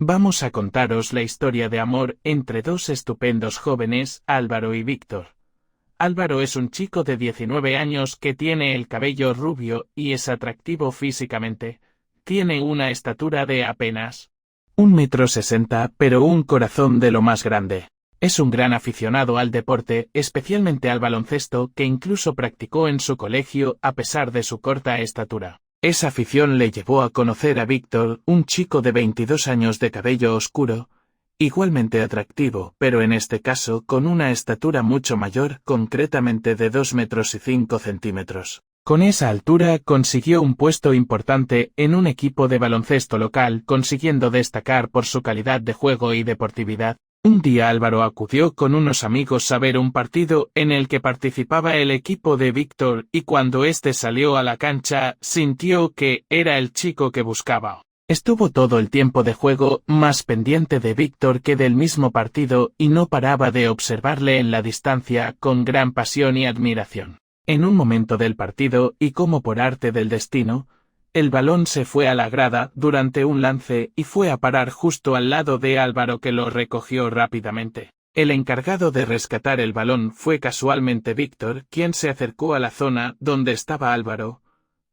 Vamos a contaros la historia de amor entre dos estupendos jóvenes, Álvaro y Víctor. Álvaro es un chico de 19 años que tiene el cabello rubio y es atractivo físicamente. Tiene una estatura de apenas 1,60 m, pero un corazón de lo más grande. Es un gran aficionado al deporte, especialmente al baloncesto, que incluso practicó en su colegio a pesar de su corta estatura. Esa afición le llevó a conocer a Víctor, un chico de 22 años de cabello oscuro, igualmente atractivo, pero en este caso con una estatura mucho mayor, concretamente de 2,5 m. Con esa altura consiguió un puesto importante en un equipo de baloncesto local, consiguiendo destacar por su calidad de juego y deportividad. Un día Álvaro acudió con unos amigos a ver un partido en el que participaba el equipo de Víctor y cuando éste salió a la cancha, sintió que era el chico que buscaba. Estuvo todo el tiempo de juego más pendiente de Víctor que del mismo partido y no paraba de observarle en la distancia con gran pasión y admiración. En un momento del partido, y como por arte del destino, el balón se fue a la grada durante un lance y fue a parar justo al lado de Álvaro, que lo recogió rápidamente. El encargado de rescatar el balón fue casualmente Víctor, quien se acercó a la zona donde estaba Álvaro,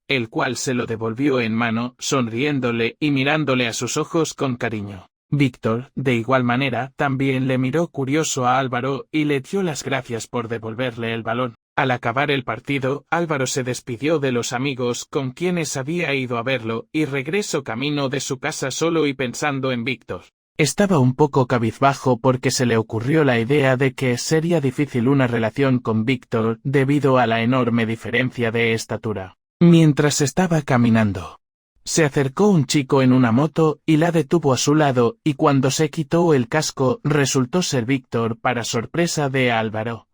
el cual se lo devolvió en mano, sonriéndole y mirándole a sus ojos con cariño. Víctor, de igual manera, también le miró curioso a Álvaro y le dio las gracias por devolverle el balón. Al acabar el partido, Álvaro se despidió de los amigos con quienes había ido a verlo y regresó camino de su casa solo y pensando en Víctor. Estaba un poco cabizbajo porque se le ocurrió la idea de que sería difícil una relación con Víctor debido a la enorme diferencia de estatura. Mientras estaba caminando, se acercó un chico en una moto y la detuvo a su lado, y cuando se quitó el casco resultó ser Víctor, para sorpresa de Álvaro.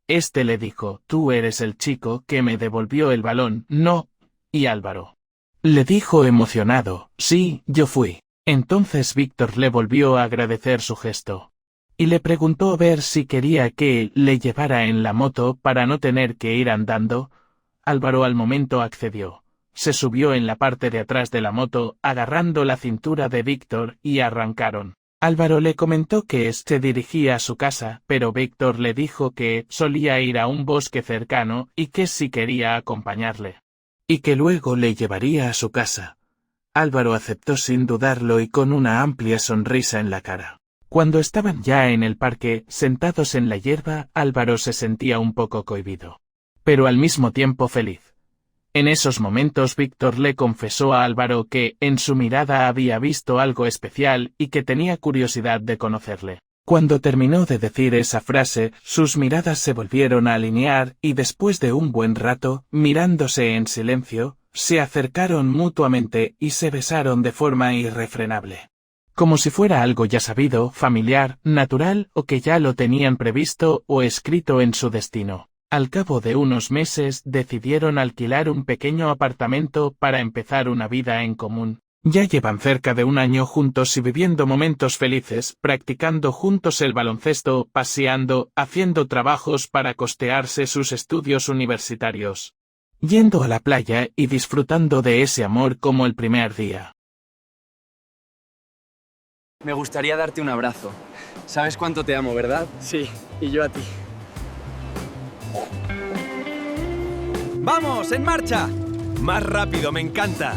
Este le dijo: «Tú eres el chico que me devolvió el balón, ¿no?» Y Álvaro le dijo emocionado: «Sí, yo fui». Entonces Víctor le volvió a agradecer su gesto y le preguntó a ver si quería que le llevara en la moto para no tener que ir andando. Álvaro al momento accedió. Se subió en la parte de atrás de la moto, agarrando la cintura de Víctor, y arrancaron. Álvaro le comentó que se dirigía a su casa, pero Víctor le dijo que solía ir a un bosque cercano y que si quería acompañarle, y que luego le llevaría a su casa. Álvaro aceptó sin dudarlo y con una amplia sonrisa en la cara. Cuando estaban ya en el parque, sentados en la hierba, Álvaro se sentía un poco cohibido, pero al mismo tiempo feliz. En esos momentos Víctor le confesó a Álvaro que en su mirada había visto algo especial y que tenía curiosidad de conocerle. Cuando terminó de decir esa frase, sus miradas se volvieron a alinear y después de un buen rato, mirándose en silencio, se acercaron mutuamente y se besaron de forma irrefrenable. Como si fuera algo ya sabido, familiar, natural o que ya lo tenían previsto o escrito en su destino. Al cabo de unos meses decidieron alquilar un pequeño apartamento para empezar una vida en común. Ya llevan cerca de un año juntos y viviendo momentos felices, practicando juntos el baloncesto, paseando, haciendo trabajos para costearse sus estudios universitarios, yendo a la playa y disfrutando de ese amor como el primer día. Me gustaría darte un abrazo. ¿Sabes cuánto te amo, verdad? Sí, y yo a ti. ¡Vamos, en marcha! Más rápido, me encanta.